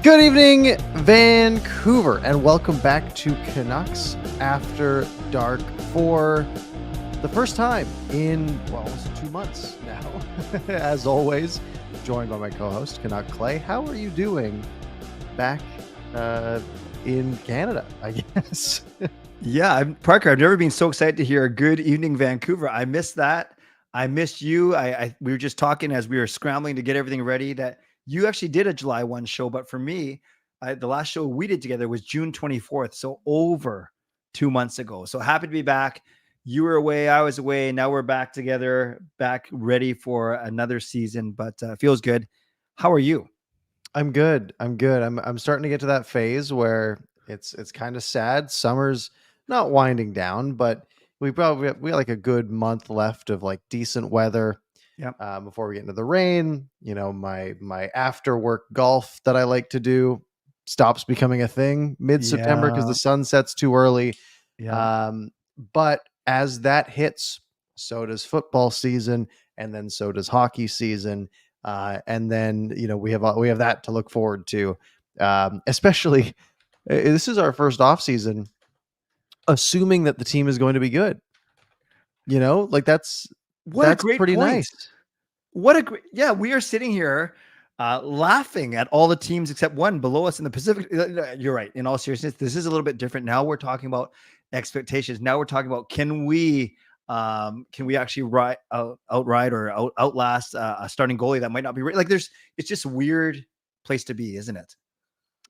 Good evening, Vancouver, and welcome back to Canucks After Dark for the first time in, almost 2 months now. As always, joined by my co-host, Canuck Clay. How are you doing back in Canada, I guess? Yeah, Parker, I've never been so excited to hear a good evening, Vancouver. I missed that. I missed you. We were just talking as we were scrambling to get everything ready that you actually did a July 1 show. But for me, the last show we did together was June 24th. So over 2 months ago. So happy to be back. You were away. I was away. Now we're back together, back ready for another season, but feels good. How are you? I'm good. I'm starting to get to that phase where it's kind of sad. Summer's not winding down, but we got like a good month left of like decent weather. Yep. Before we get into the rain, my after work golf that I like to do stops becoming a thing mid-September because the sun sets too early. Yeah. But as that hits, so does football season, and then so does hockey season. And then, we have that to look forward to. Especially this is our first off season, assuming that the team is going to be good. That's pretty nice. We are sitting here laughing at all the teams except one below us in the Pacific. You're right. In all seriousness, this is a little bit different. Now we're talking about expectations. Now we're talking about can we actually outride or outlast a starting goalie that might not be like it's just a weird place to be, isn't it?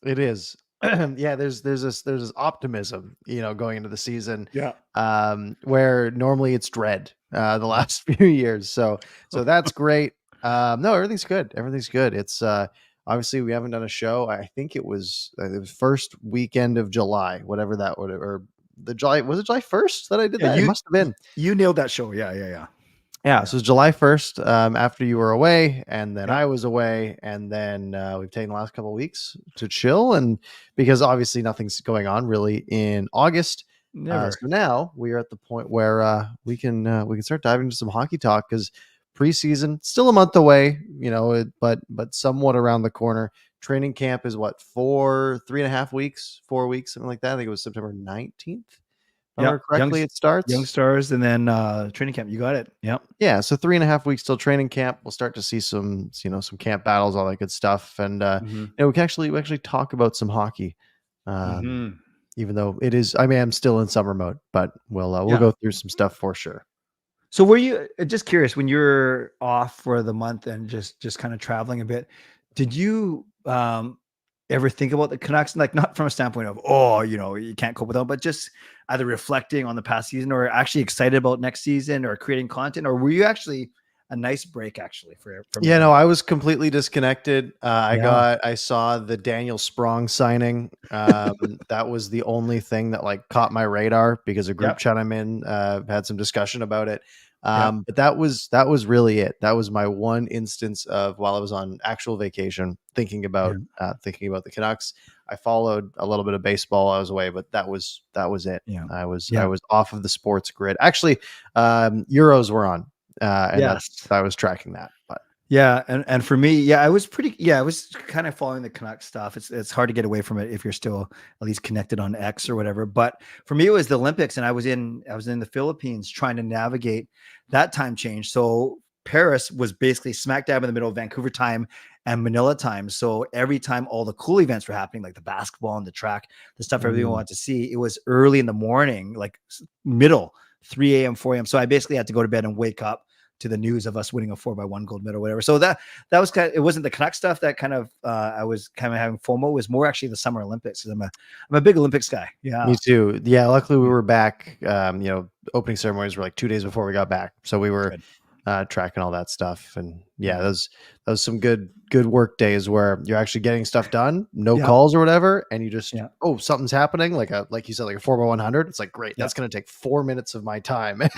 It is. Yeah, there's this optimism, going into the season. Yeah. Where normally it's dread the last few years. So that's great. No, everything's good. Everything's good. It's obviously we haven't done a show. I think it was the first weekend of July, whatever that would, or the July, was it July 1st that I did that? It must have been. You nailed that show. Yeah. Yeah, so it's July 1st after you were away, and then I was away, and then we've taken the last couple of weeks to chill, and because obviously nothing's going on really in August. So now we are at the point where we can start diving into some hockey talk because preseason still a month away, but somewhat around the corner. Training camp is 3.5 weeks, 4 weeks, something like that. I think it was September 19th. Correctly, it starts Young Stars and then training camp. You got it. Yep. Yeah. So 3.5 weeks till training camp. We'll start to see some camp battles, all that good stuff. And, we can actually talk about some hockey, even though I'm still in summer mode, but we'll go through some stuff for sure. So were you just curious when you're off for the month and just kind of traveling a bit, did you, ever think about the Canucks, like not from a standpoint of, you can't cope with them, but just either reflecting on the past season or actually excited about next season or creating content, or were you actually a nice break actually I was completely disconnected. I saw the Daniel Sprong signing. That was the only thing that like caught my radar because a group chat I'm in had some discussion about it. But that was really it. That was my one instance of while I was on actual vacation thinking about the Canucks. I followed a little bit of baseball while I was away, but that was it. Yeah. I was off of the sports grid. Actually, Euros were on. I was tracking that, but and for me, I was kind of following the Canucks stuff. It's hard to get away from it if you're still at least connected on X or whatever. But for me, it was the Olympics, and I was in the Philippines trying to navigate that time change. So Paris was basically smack dab in the middle of Vancouver time and Manila time. So every time all the cool events were happening, like the basketball and the track, the stuff everyone wanted to see, it was early in the morning, like middle 3 a.m., 4 a.m. So I basically had to go to bed and wake up to the news of us winning a 4x1 gold medal, whatever. So that was it wasn't the Canuck stuff that kind of I was kind of having FOMO. It was more actually the Summer Olympics because I'm a big Olympics guy. Yeah, me too. Yeah, luckily we were back. Opening ceremonies were like 2 days before we got back, so we were tracking all that stuff. And those some good work days where you're actually getting stuff done, no calls or whatever, and you just something's happening, like you said, like a 4x100. It's like great, that's going to take 4 minutes of my time, and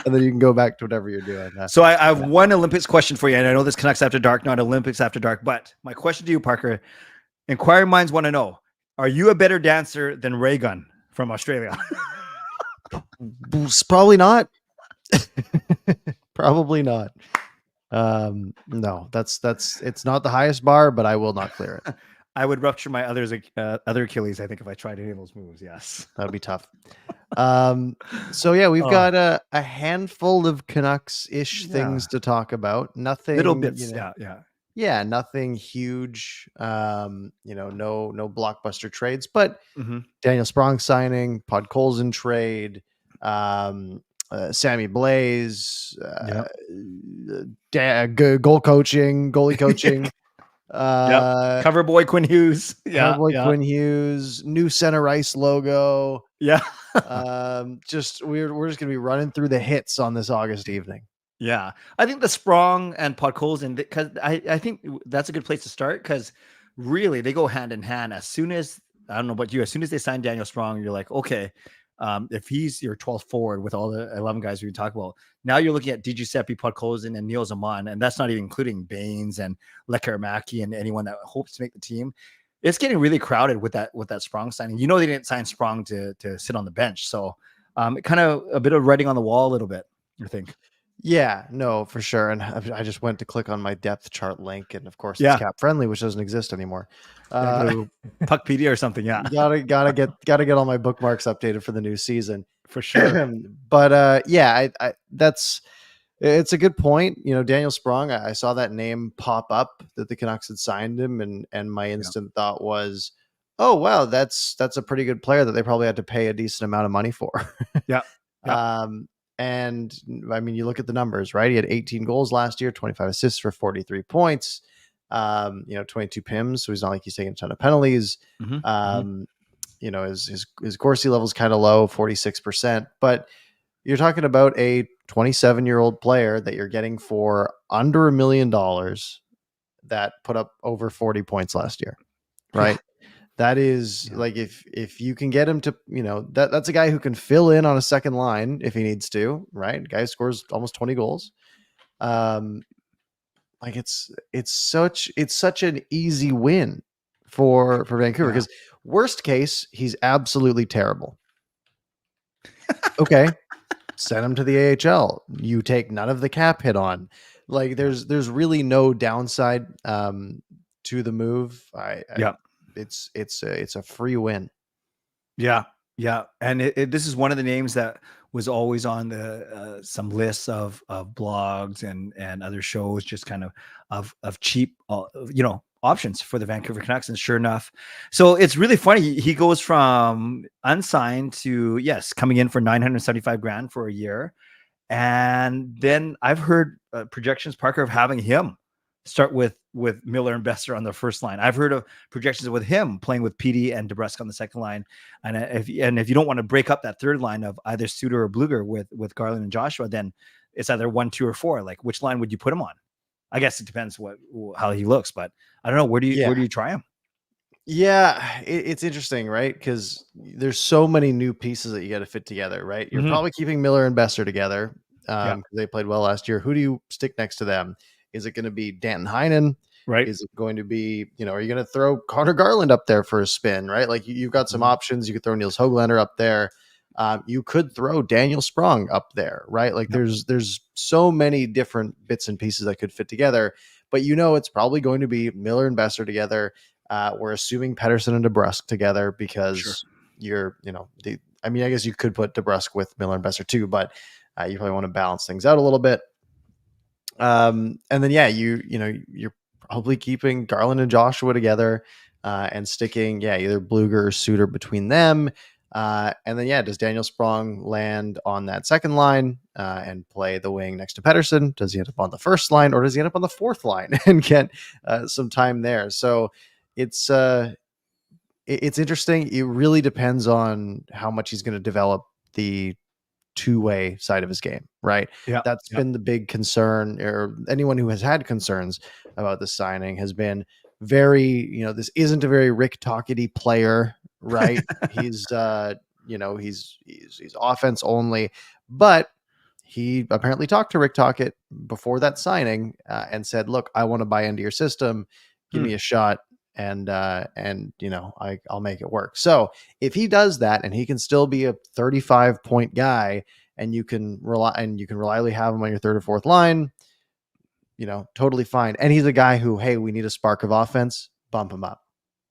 then you can go back to whatever you're doing. So I have one Olympics question for you, and I know this Canucks After Dark, not Olympics After Dark, but my question to you, Parker, inquiring minds want to know: are you a better dancer than Ray Gunn from Australia? Probably not. Probably not. No, it's not the highest bar, but I will not clear it. I would rupture my other Achilles, I think, if I tried any of those moves. Yes. That'd be tough. So yeah, we've got a handful of Canucks-ish things to talk about. Nothing little bits. you know, Yeah. yeah, nothing huge. No blockbuster trades, but Daniel Sprong signing, Podkolzin trade, Sammy Blais, goalie coaching. Cover boy Quinn Hughes. Quinn Hughes, new center ice logo. Yeah. We're just gonna be running through the hits on this August evening. Yeah, I think the Sprong and Podkolzin, because I think that's a good place to start, because really they go hand in hand. As soon as, I don't know about you, as soon as they sign Daniel Sprong, you're like, okay, if he's your 12th forward with all the 11 guys we talk about, now you're looking at Giuseppe Podkolzin and Neil Zaman, and that's not even including Baines and Lekkerimäki and anyone that hopes to make the team. It's getting really crowded with that Sprong signing. You know, they didn't sign Sprong to sit on the bench, so kind of a bit of writing on the wall a little bit, I think. Yeah, no, for sure. And I just went to click on my depth chart link, and of course it's cap friendly, which doesn't exist anymore. Puckpedia or something. Yeah, gotta get all my bookmarks updated for the new season for sure. But yeah, it's a good point. You know, Daniel Sprong, I saw that name pop up that the Canucks had signed him, and my instant thought was, oh wow, that's a pretty good player that they probably had to pay a decent amount of money for. Yeah. And I mean, you look at the numbers, right? He had 18 goals last year, 25 assists for 43 points, 22 PIMs. So he's not like he's taking a ton of penalties. You know, his Corsi level is kind of low, 46%, but you're talking about a 27-year-old player that you're getting for under $1 million that put up over 40 points last year, right? That is like, if you can get him to, you know, that's a guy who can fill in on a second line if he needs to, right? Guy scores almost 20 goals. Like it's such an easy win for Vancouver, because worst case, he's absolutely terrible. Okay, send him to the AHL. You take none of the cap hit on. Like there's really no downside to the move. It's a free win. Yeah. And this is one of the names that was always on the some lists of blogs and other shows, just kind of cheap options for the Vancouver Canucks. And sure enough, so it's really funny. He goes from unsigned to coming in for $975,000 for a year, and then I've heard projections, Parker, of having him start with Miller and Besser on the first line. I've heard of projections with him playing with PD and DeBrusk on the second line. And if you don't want to break up that third line of either Suter or Bluger with Garland and Joshua, then it's either 1, 2, or 4. Like, which line would you put him on? I guess it depends how he looks, but I don't know. Where do you try him? Yeah, it's interesting, right? Because there's so many new pieces that you got to fit together, right? You're probably keeping Miller and Besser together because they played well last year. Who do you stick next to them? Is it going to be Danton Heinen? Right. Is it going to be, are you going to throw Connor Garland up there for a spin, right? Like you've got some options. You could throw Niels Höglander up there. You could throw Daniel Sprong up there, right? Like there's so many different bits and pieces that could fit together, but it's probably going to be Miller and Besser together. We're assuming Pettersson and DeBrusk together because I guess you could put DeBrusk with Miller and Besser too, but you probably want to balance things out a little bit. And then you're probably keeping Garland and Joshua together and sticking either Bluger or Suter between them. And then does Daniel Sprong land on that second line and play the wing next to Pettersson? Does he end up on the first line, or does he end up on the fourth line and get some time there? So it's interesting. It really depends on how much he's going to develop the two-way side of his game, right? That's been the big concern, or anyone who has had concerns about the signing has been very, this isn't a very Rick Tocchet player, right? He's he's offense only, but he apparently talked to Rick Tocchet before that signing and said, look, I want to buy into your system, give me a shot, and I'll make it work. So if he does that and he can still be a 35-point guy and you can reliably have him on your third or fourth line, totally fine. And he's a guy who, hey, we need a spark of offense, bump him up.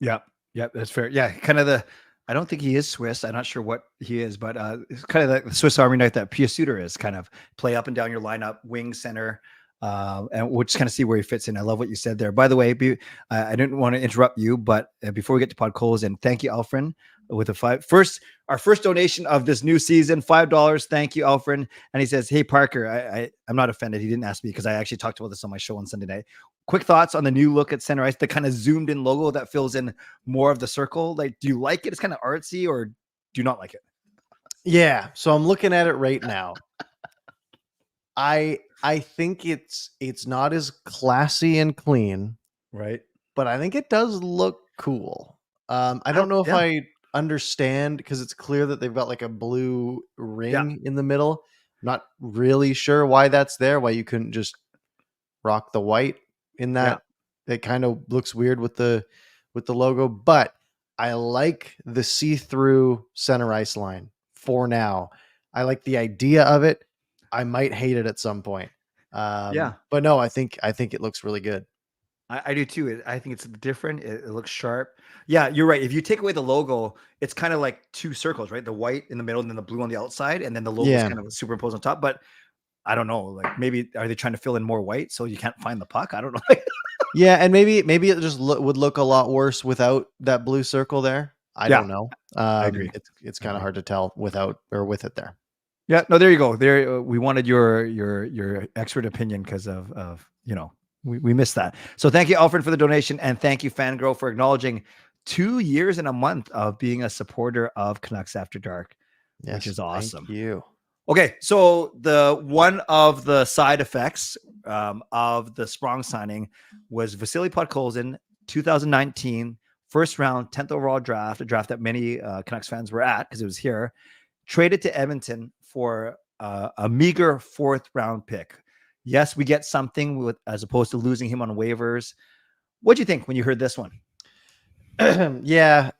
Yeah. Yeah. That's fair. Yeah. Kind of I don't think he is Swiss. I'm not sure what he is, but it's kind of the Swiss Army knife that Pia Suter is, kind of play up and down your lineup, wing, center. And we'll just kind of see where he fits in. I love what you said there. By the way, I didn't want to interrupt you, but before we get to Podkolzin, thank you, Alfred, with our first donation of this new season, $5. Thank you, Alfred. And he says, "Hey, Parker, I'm not offended. He didn't ask me because I actually talked about this on my show on Sunday night. Quick thoughts on the new look at center ice, the kind of zoomed in logo that fills in more of the circle. Like, do you like it? It's kind of artsy, or do you not like it?" Yeah. So I'm looking at it right now. I think it's not as classy and clean, right? but I think it does look cool. I don't know if I understand, because it's clear that they've got like a blue ring in the middle. I'm not really sure why that's there, why you couldn't just rock the white in that. It kind of looks weird with the logo, but I like the see-through center ice line for now. I like the idea of it. I might hate it at some point. But no, I think it looks really good. I do too. I think it's different. It looks sharp. Yeah, you're right. If you take away the logo, it's kind of like two circles, right? The white in the middle and then the blue on the outside, and then the logo is kind of superimposed on top. But I don't know. Like, maybe are they trying to fill in more white so you can't find the puck? I don't know. Yeah, and maybe it just would look a lot worse without that blue circle there. I don't know. I agree. It's kind of hard to tell without or with it there. Yeah, no, there you go. There, we wanted your expert opinion because of we missed that. So thank you, Alfred, for the donation, and thank you, Fangirl, for acknowledging 2 years and a month of being a supporter of Canucks After Dark, which is awesome. Thank you. Okay, so one of the side effects of the Sprong signing was Vasily Podkolzin, 2019 first round, 10th overall draft, a draft that many Canucks fans were at because it was here, traded to Edmonton for a meager 4th round pick. Yes, we get something as opposed to losing him on waivers. What do you think when you heard this one? Yeah,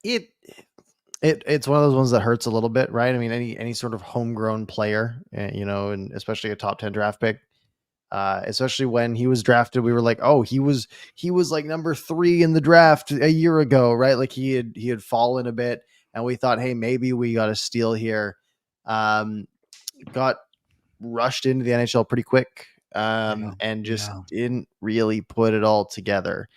it's one of those ones that hurts a little bit, right? I mean, any sort of homegrown player, and especially a top 10 draft pick, especially when he was drafted, we were like, oh, he was like number 3 in the draft a year ago, right? Like he had fallen a bit, and we thought, hey, maybe we got a steal here. Got rushed into the NHL pretty quick, and just didn't really put it all together.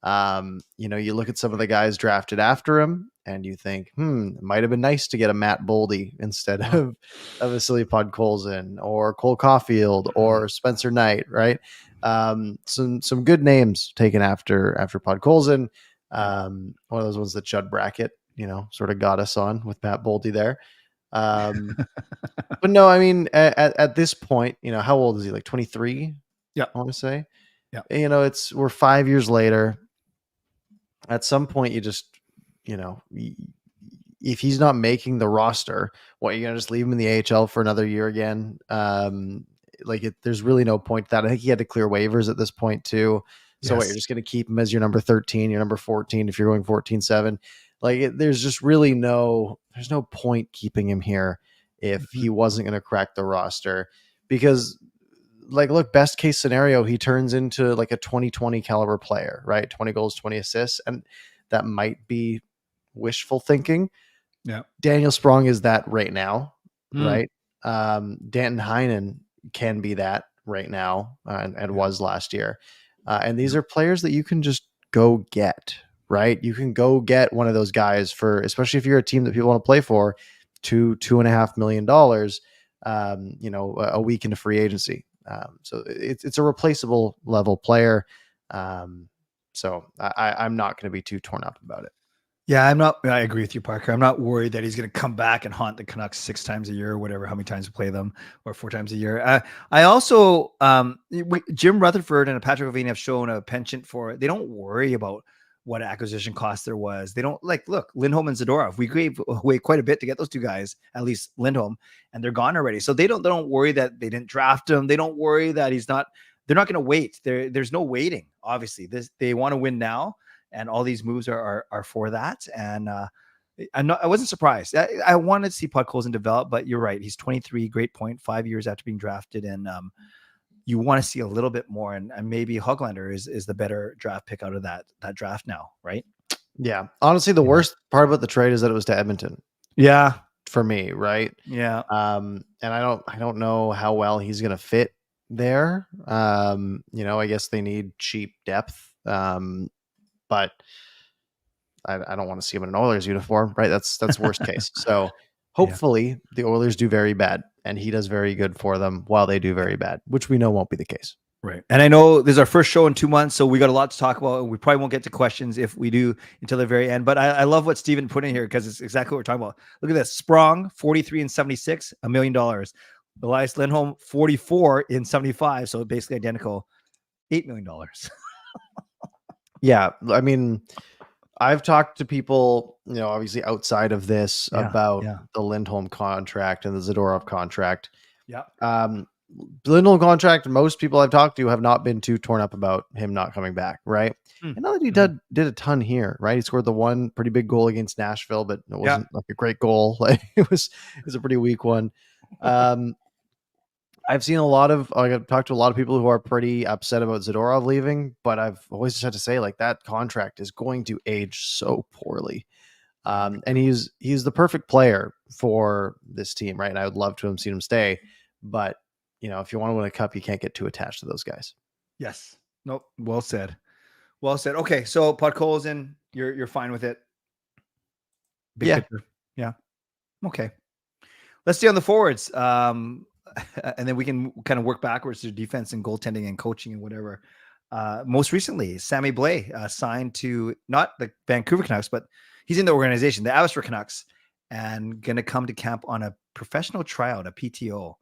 You look at some of the guys drafted after him and you think, it might have been nice to get a Matt Boldy instead of Vasily Podkolzin or Cole Caulfield or Spencer Knight, right? Some good names taken after Podkolzin. One of those ones that Judd Brackett, sort of got us on with Matt Boldy there. But no, I mean, at this point, how old is he? Like 23? Yeah. I want to say. Yeah. We're 5 years later. At some point, you just, if he's not making the roster, what, you're going to just leave him in the AHL for another year again? There's really no point to that. I think he had to clear waivers at this point too. So what, you're just going to keep him as your number 13, your number 14, if you're going 14-7, there's just really there's no point keeping him here if he wasn't going to crack the roster, because look, best case scenario, he turns into like a 2020 caliber player, right? 20 goals, 20 assists. And that might be wishful thinking. Yeah. Daniel Sprong is that right now, right? Danton Heinen can be that right now, and was last year. And these are players that you can just go get, right? You can go get one of those guys for, especially if you're a team that people want to play for, $2.5 million, a week into free agency. So it's a replaceable level player. So I'm not going to be too torn up about it. Yeah, I agree with you, Parker. I'm not worried that he's going to come back and haunt the Canucks 6 times a year or whatever, how many times we play them, or 4 times a year. I also, Jim Rutherford and Patrick O'Vane have shown a penchant for, they don't worry about what acquisition cost there was. They don't look, Lindholm and Zadorov, we gave away quite a bit to get those 2 guys, at least Lindholm, and they're gone already. So they don't worry that they didn't draft him. They don't worry that they're not going to wait. There's no waiting. Obviously they want to win now. And all these moves are for that. And I wasn't surprised. I wanted to see Podkolzin develop, but you're right. He's 23, great point, 5 years after being drafted. And you want to see a little bit more. And maybe Höglander is the better draft pick out of that draft now, right? Yeah. Honestly, the worst part about the trade is that it was to Edmonton. Yeah. For me, right? Yeah. And I don't know how well he's gonna fit there. I guess they need cheap depth. But I don't want to see him in an Oilers uniform, right? That's worst case. So hopefully the Oilers do very bad and he does very good for them while they do very bad, which we know won't be the case. Right. And I know this is our first show in 2 months, so we got a lot to talk about. We probably won't get to questions if we do until the very end. But I love what Steven put in here because it's exactly what we're talking about. Look at this. Sprong, 43 and 76, $1 million. Elias Lindholm, 44 in 75. So basically identical, $8 million. Yeah. I mean, I've talked to people, obviously outside of this about the Lindholm contract and the Zadorov contract. Yeah. Lindholm contract, most people I've talked to have not been too torn up about him not coming back, right? And now that he did a ton here, right? He scored the one pretty big goal against Nashville, but it wasn't like a great goal. Like it was a pretty weak one. I've talked to a lot of people who are pretty upset about Zadorov leaving, but I've always just had to say, like, that contract is going to age so poorly. And he's the perfect player for this team, right? And I would love to have seen him stay, but if you want to win a cup, you can't get too attached to those guys. Yes. Nope. Well said. Well said. Okay. So Podkolzin, you're fine with it. Big picture. Yeah. Okay. Let's stay on the forwards. And then we can kind of work backwards to defense and goaltending and coaching and whatever. Most recently, Sammy Blais signed to not the Vancouver Canucks, but he's in the organization, the Abbotsford Canucks, and going to come to camp on a professional tryout, a PTO.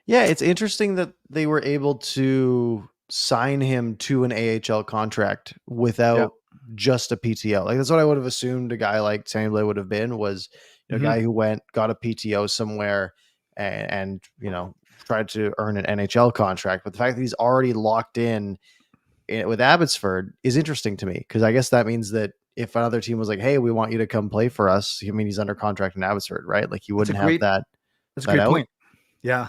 Yeah, it's interesting that they were able to sign him to an AHL contract without just a PTO. Like that's what I would have assumed a guy like Sammy Blais would have been, was a guy who got a PTO somewhere and tried to earn an NHL contract. But the fact that he's already locked in with Abbotsford is interesting to me, because I guess that means that if another team was like, "Hey, we want you to come play for us," I mean, he's under contract in Abbotsford, right? Like he wouldn't have that. That's a great point. Yeah.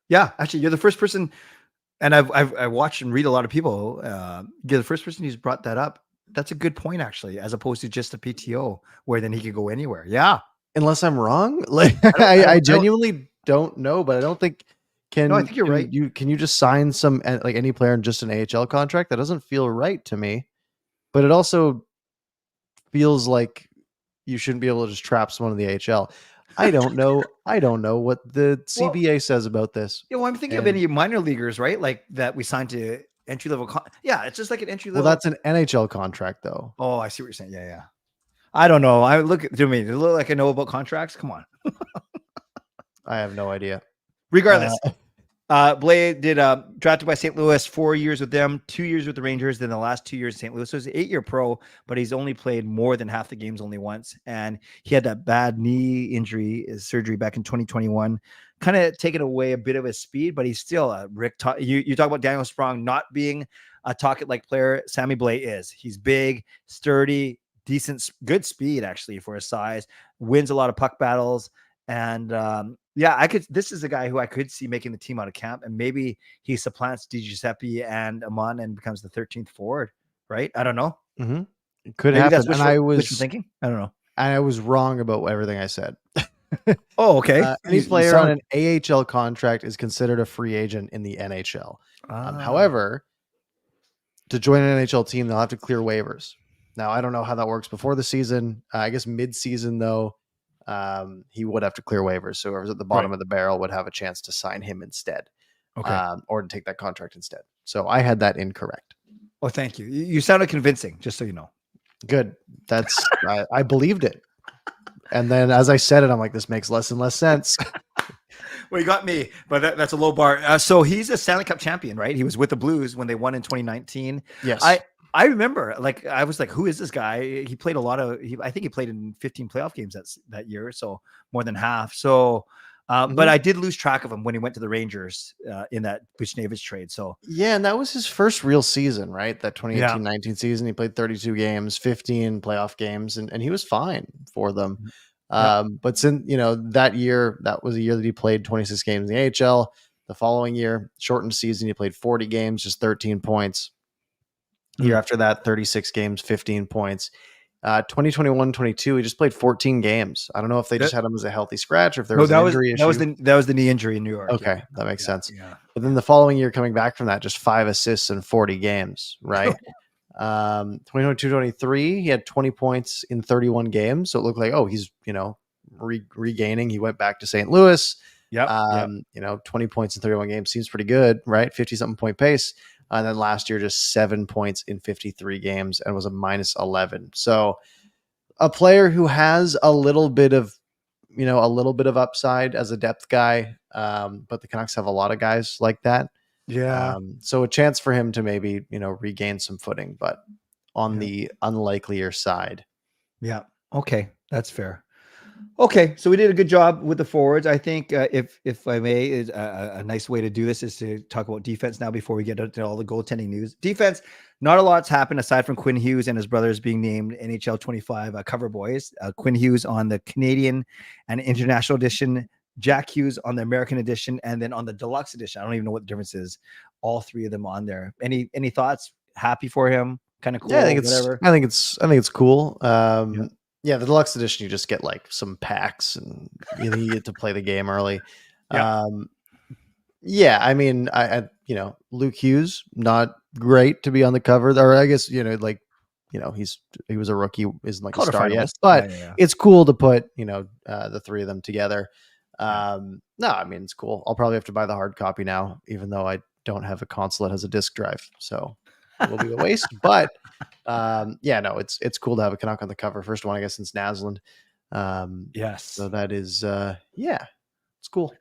Yeah, actually, you're the first person, and I've watched and read a lot of people. You're the first person who's brought that up. That's a good point, actually, as opposed to just a PTO where then he could go anywhere. Yeah, unless I'm wrong. Like I genuinely don't know, but I don't think No, I think you're right. Can you just sign some like any player in just an AHL contract? That doesn't feel right to me. But it also feels like you shouldn't be able to just trap someone in the AHL. I don't know. I don't know what the CBA says about this. Yeah, well, I'm thinking of any minor leaguers, right? Like that we signed to entry level. Yeah, it's just like an entry level. Well, that's an NHL contract, though. Oh, I see what you're saying. Yeah. I don't know. I look to me. Does it look like I know about contracts? Come on. I have no idea. Regardless, Blais did drafted by St. Louis, 4 years with them, 2 years with the Rangers, then the last 2 years in St. Louis. So he's an 8-year pro, but he's only played more than half the games only once. And he had that bad knee injury, his surgery back in 2021, kind of taken away a bit of his speed, but he's still a you talk about Daniel Sprong not being a talk-it-like player. Sammy Blais is. He's big, sturdy, decent, good speed actually for his size, wins a lot of puck battles. And this is a guy who I could see making the team out of camp, and maybe he supplants DiGiuseppe and Amon and becomes the 13th forward, right? I don't know. Mm-hmm. It could happen. And I was thinking, I don't know. And I was wrong about everything I said. Oh, okay. Any player on an AHL contract is considered a free agent in the NHL. However, to join an NHL team, they'll have to clear waivers. Now, I don't know how that works before the season. I guess mid-season, though, he would have to clear waivers. So whoever's at the bottom of the barrel would have a chance to sign him instead, or to take that contract instead. So I had that incorrect. Well, thank you. You sounded convincing, just so you know. Good. That's I believed it. And then as I said it, I'm like, this makes less and less sense. Well, you got me, but that's a low bar. So he's a Stanley Cup champion, right? He was with the Blues when they won in 2019. Yes. I remember, like, I was like, who is this guy? He played a lot of, I think he played in 15 playoff games that year. So more than half. So, but I did lose track of him when he went to the Rangers in that Buchnevich trade. So, yeah. And that was his first real season, right? That 2018-19 season. He played 32 games, 15 playoff games, and he was fine for them. But since, that year, that was a year that he played 26 games in the AHL. The following year, shortened season, he played 40 games, just 13 points. Year after that, 36 games, 15 points. 2021-22, he just played 14 games. I don't know if they just had him as a healthy scratch or if there was an injury issue. That was the knee injury in New York. Okay, that makes sense. Yeah. But then the following year, coming back from that, just 5 assists in 40 games, right? 2022-23, he had 20 points in 31 games. So it looked like, he's, regaining. He went back to St. Louis. 20 points in 31 games seems pretty good, right? 50-something point pace. And then last year, just 7 points in 53 games and was a -11. So a player who has a little bit of upside as a depth guy. But the Canucks have a lot of guys like that. Yeah. So a chance for him to maybe, regain some footing, but on the unlikelier side. Yeah. Okay. That's fair. Okay, so we did a good job with the forwards. I think if I may, is a nice way to do this is to talk about defense now before we get into all the goaltending news. Defense, not a lot's happened aside from Quinn Hughes and his brothers being named NHL 25 cover boys. Quinn Hughes on the Canadian and International edition, Jack Hughes on the American edition, and then on the deluxe edition. I don't even know what the difference is. All three of them on there. Any thoughts? Happy for him? Kind of cool. Yeah, I think it's cool. Yeah, the deluxe edition, you just get like some packs and you get to play the game early. I mean, Luke Hughes, not great to be on the cover, or I guess, he was a rookie, isn't like a star yet, but it's cool to put, the three of them together. No, I mean, it's cool. I'll probably have to buy the hard copy now, even though I don't have a console that has a disc drive. So it will be a waste, but it's cool to have a Canuck on the cover. First one, I guess, since Naslund. Yes. So that is, it's cool.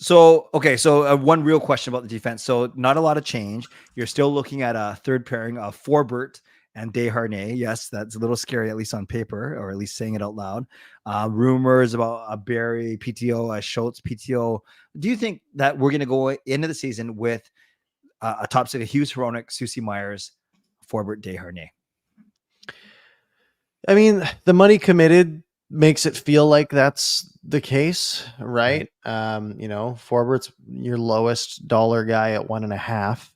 So, okay. So one real question about the defense. So not a lot of change. You're still looking at a third pairing of Forbort and Desharnais. Yes, that's a little scary, at least on paper, or at least saying it out loud. Rumors about a Barry PTO, a Schultz PTO. Do you think that we're going to go into the season with a top six of Hughes, Hronek, Susie Myers, Forbort, Desharnais? I mean, the money committed makes it feel like that's the case, right? Forbort's your lowest dollar guy at 1.5.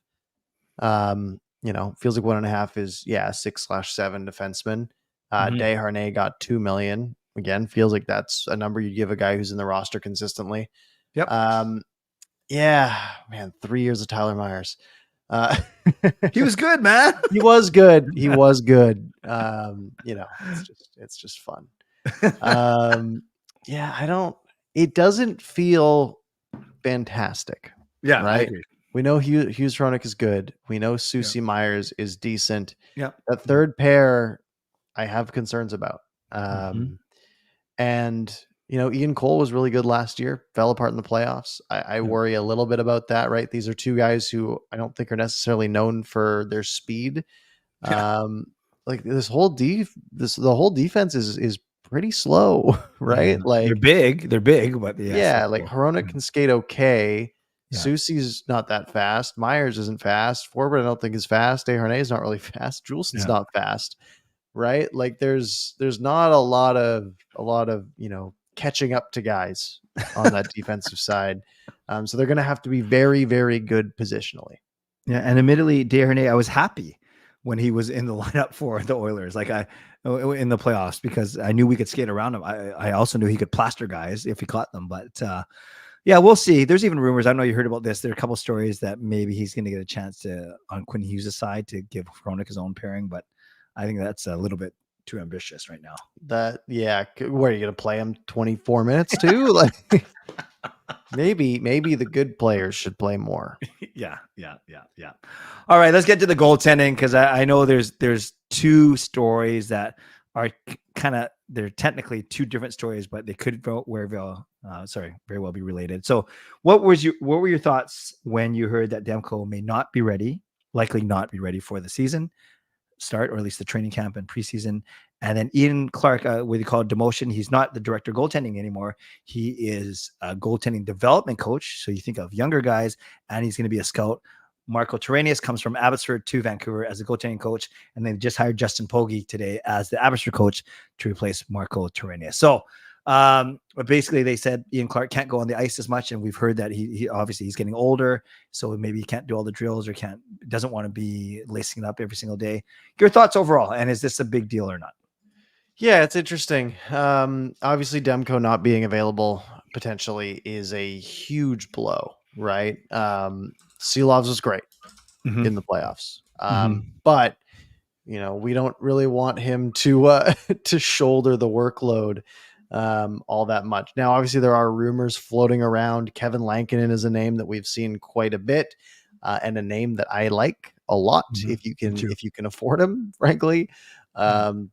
Feels like 1.5 is 6/7 defenseman. Desharnais got $2 million. Again, feels like that's a number you'd give a guy who's in the roster consistently. Yep. 3 years of Tyler Myers. He was good, man. He was good. It's just fun. It doesn't feel fantastic. Yeah. Right. I agree. We know Hughes Hronek is good. We know Susie Myers is decent. Yeah. That third pair, I have concerns about. And Ian Cole was really good last year, fell apart in the playoffs. I worry a little bit about that, right? These are two guys who I don't think are necessarily known for their speed. Like the whole defense is pretty slow, right? Like they're big, but like Hronek can skate okay. Susie's not that fast. Myers isn't fast. Forbort I don't think is fast. Desharnais is not really fast. Juleson's not fast, right? Like there's not a lot of catching up to guys on that defensive side. So they're going to have to be very, very good positionally. Yeah. And admittedly, Desharnais, I was happy when he was in the lineup for the Oilers, in the playoffs, because I knew we could skate around him. I also knew he could plaster guys if he caught them, but we'll see. There's even rumors. I know you heard about this. There are a couple stories that maybe he's going to get a chance on Quinn Hughes' side to give Hronek his own pairing, but I think that's a little bit too ambitious right now. Where are you going to play him 24 minutes too? Like maybe the good players should play more. Yeah. All right, let's get to the goaltending, because I know there's two stories that are they're technically two different stories, but they could very well be related. So what were your thoughts when you heard that Demko may likely not be ready for the season start, or at least the training camp and preseason? And then Ian Clark, what you call demotion, he's not the director of goaltending anymore. He is a goaltending development coach. So you think of younger guys, and he's going to be a scout. Marco Terranius comes from Abbotsford to Vancouver as a goaltending coach, and they've just hired Justin Pogge today as the Abbotsford coach to replace Marco Terranius. So But basically they said Ian Clark can't go on the ice as much. And we've heard that he obviously he's getting older. So maybe he can't do all the drills or doesn't want to be lacing it up every single day. Your thoughts overall, and is this a big deal or not? Yeah, it's interesting. Obviously Demko not being available potentially is a huge blow, right? Seelovs was great in the playoffs. But we don't really want him to to shoulder the workload all that much. Now, obviously, there are rumors floating around. Kevin Lankinen is a name that we've seen quite a bit, and a name that I like a lot if you can afford him, frankly.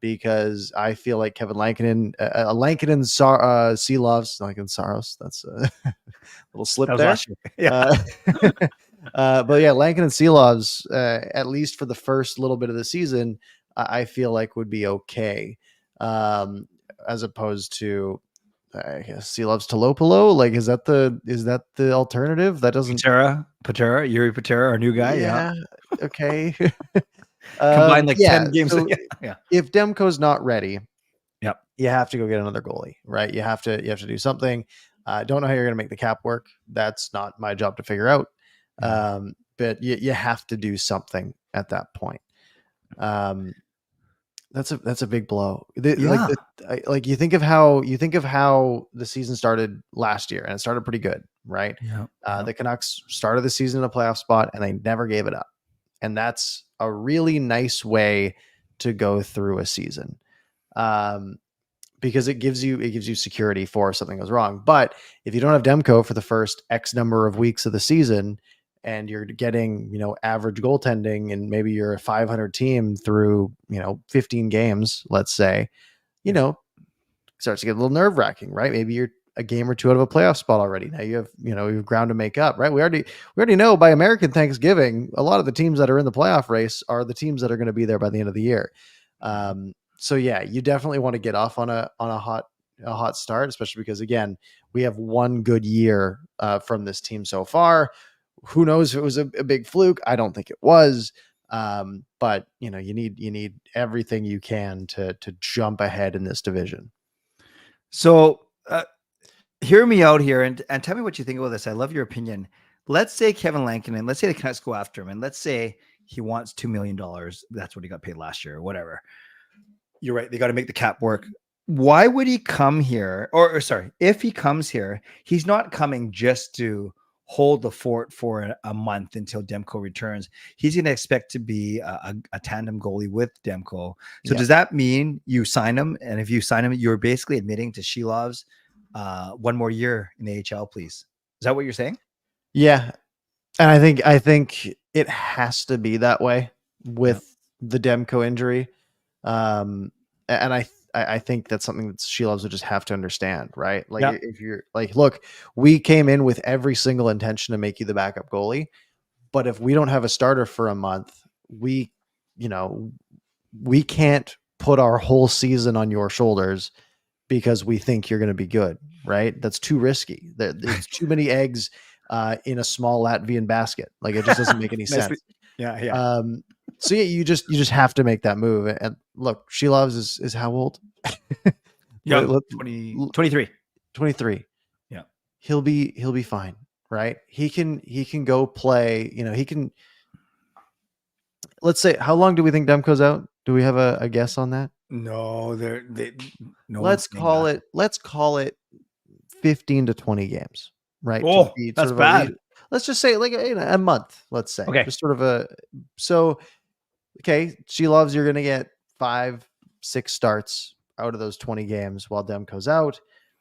Because I feel like Kevin Lankinen, Lankinen Seelovs, Lankinen Saros. That's a little slip there. Yeah. But yeah, Lankinen Seelovs, at least for the first little bit of the season, I feel like would be okay. As opposed to, I guess, Seelovs Tolopolo. Like, is that the alternative? That doesn't Patera, Yuri Patera, our new guy. Yeah. Okay. Combine like 10 games. So if Demko's not ready, yep, you have to go get another goalie, right? You have to do something. Don't know how you're going to make the cap work. That's not my job to figure out. But you have to do something at that point. That's a big blow. Like you think of how the season started last year, and it started pretty good, right? The Canucks started the season in a playoff spot, and they never gave it up. And that's a really nice way to go through a season, because it gives you security for if something goes wrong. But if you don't have Demko for the first X number of weeks of the season, and you're getting, average goaltending, and maybe you're a 500 team through, 15 games, let's say, it starts to get a little nerve wracking, right? Maybe you're a game or two out of a playoff spot already. Now you have ground to make up, right? We already know by American Thanksgiving, a lot of the teams that are in the playoff race are the teams that are going to be there by the end of the year. So yeah, you definitely want to get off on a hot start, especially because, again, we have one good year from this team so far. Who knows if it was a big fluke? I don't think it was. But you need everything you can to jump ahead in this division. So hear me out here and tell me what you think about this. I love your opinion. Let's say Kevin Lankinen, let's say the Canucks go after him, and let's say he wants $2 million. That's what he got paid last year or whatever. You're right. They got to make the cap work. Why would he come here? Or sorry, if he comes here, he's not coming just to hold the fort for a month until Demko returns. He's going to expect to be a tandem goalie with Demko. So does that mean you sign him? And if you sign him, you're basically admitting to Seelovs one more year in the AHL, please. Is that what you're saying? Yeah. And I think it has to be that way with the Demko injury. And I think that's something that Seelovs would just have to understand, right? Like, if you're like, look, we came in with every single intention to make you the backup goalie, but if we don't have a starter for a month, we can't put our whole season on your shoulders because we think you're going to be good, right? That's too risky. There's too many eggs in a small Latvian basket. Like, it just doesn't make any sense. So yeah, you just have to make that move. And look, Seelovs is how old? 23. 23. Yeah. He'll be fine, right? He can go play, he can. Let's say, how long do we think Demko's out? Do we have a guess on that? No, no. Let's call it 15 to 20 games, right? Oh, that's bad. Let's just say like a month, let's say. Okay. Just sort of okay, Seelovs, you're going to get 5-6 starts out of those 20 games while Demko's out.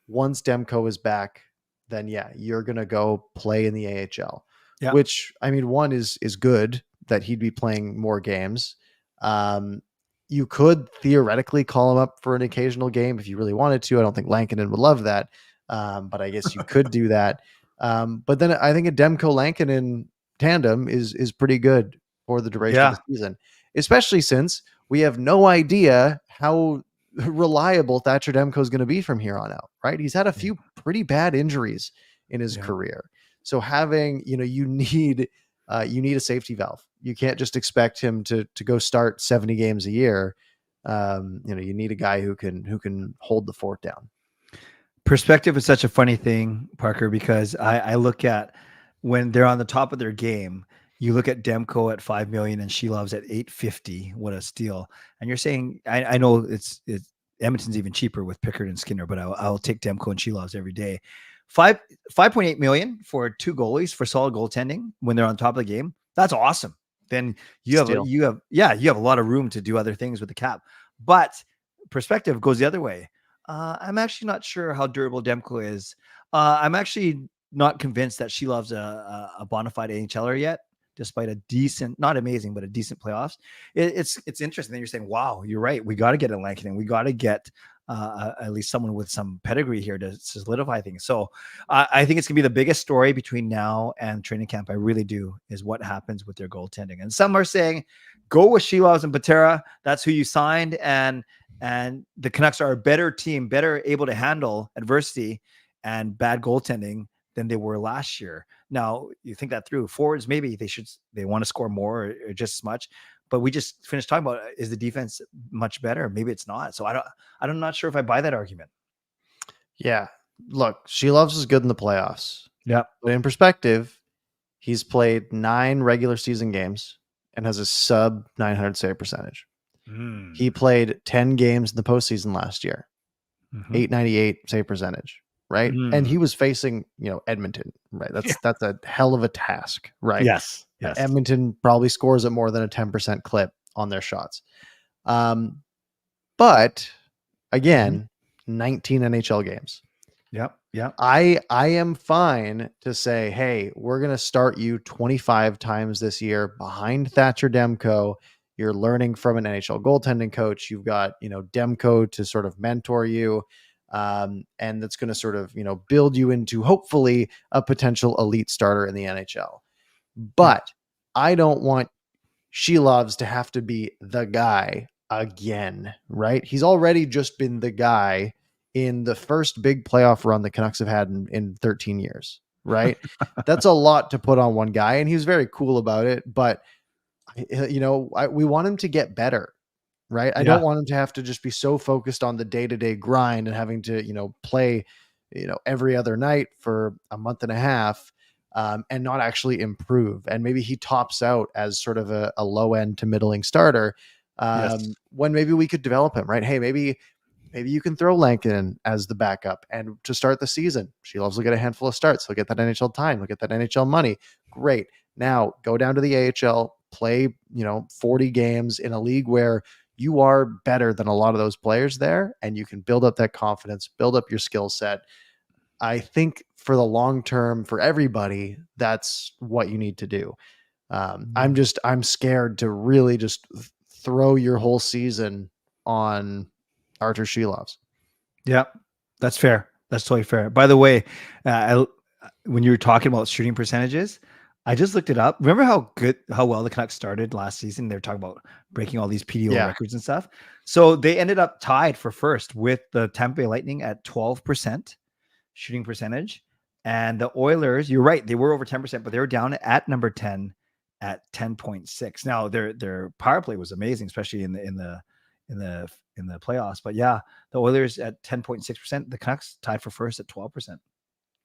Once Demko is back, then you're going to go play in the AHL, which, I mean, one is good that he'd be playing more games. You could theoretically call him up for an occasional game if you really wanted to. I don't think Lankinen would love that. But I guess you could do that. But then I think a Demko Lankinen tandem is pretty good for the duration of the season, especially since we have no idea how reliable Thatcher Demko is going to be from here on out, right? He's had a few pretty bad injuries in his career. So having, you need a safety valve. You can't just expect him to go start 70 games a year. You need a guy who can hold the fort down. Perspective is such a funny thing, Parker, because I look at when they're on the top of their game, you look at Demko at 5 million and Shelov's at 850. What a steal. And you're saying, I know it's Edmonton's even cheaper with Pickard and Skinner, but I'll take Demko and Shelov's every day. 5.8 million for two goalies for solid goaltending when they're on top of the game. That's awesome. Then you have a lot of room to do other things with the cap. But perspective goes the other way. I'm actually not sure how durable Demko is. I'm actually not convinced that Shelov's a bona fide NHLer yet, despite a decent, not amazing, but a decent playoffs. It's interesting that you're saying, wow, you're right. We got to get a Lankinen. We got to get at least someone with some pedigree here to solidify things. So I think it's going to be the biggest story between now and training camp. I really do, is what happens with their goaltending. And some are saying, go with Shelovs and Patera. That's who you signed. And the Canucks are a better team, better able to handle adversity and bad goaltending than they were last year. Now you think that through. Forwards, maybe they want to score more or just as much, but we just finished talking about, is the defense much better? Maybe it's not. So I'm not sure if I buy that argument. Yeah. Look, Shelovs is good in the playoffs. Yeah. But in perspective, he's played 9 regular season games and has a sub 900 save percentage. He played 10 games in the postseason last year, 898 save percentage, right? And he was facing, Edmonton, right? That's a hell of a task, right? Yes. Edmonton probably scores at more than a 10% clip on their shots. But again, 19 NHL games. Yep. I am fine to say, hey, we're going to start you 25 times this year behind Thatcher Demko. You're learning from an NHL goaltending coach. You've got, Demko to sort of mentor you. And that's going to sort of, build you into hopefully a potential elite starter in the NHL. But I don't want Shelovs to have to be the guy again, right? He's already just been the guy in the first big playoff run the Canucks have had in 13 years, right? That's a lot to put on one guy. And he was very cool about it, but we want him to get better, right? I don't want him to have to just be so focused on the day-to-day grind and having to, play, every other night for a month and a half, and not actually improve. And maybe he tops out as sort of a low end to middling starter, when maybe we could develop him, right? Hey, maybe you can throw Lankinen as the backup and to start the season. Shelovs will get a handful of starts. He'll get that NHL time. He'll get that NHL money. Great. Now go down to the AHL, play, 40 games in a league where you are better than a lot of those players there, and you can build up that confidence, build up your skill set. I think for the long term, for everybody, that's what you need to do. I'm scared to really just throw your whole season on Artur Shelovs. Yeah, that's fair. That's totally fair. By the way, when you were talking about shooting percentages, I just looked it up. Remember how well the Canucks started last season? They were talking about breaking all these PTO records and stuff. So they ended up tied for first with the Tampa Bay Lightning at 12% shooting percentage. And the Oilers, you're right, they were over 10%, but they were down at number 10 at 10.6. Now their power play was amazing, especially in the playoffs. But yeah, the Oilers at 10.6%, the Canucks tied for first at 12%.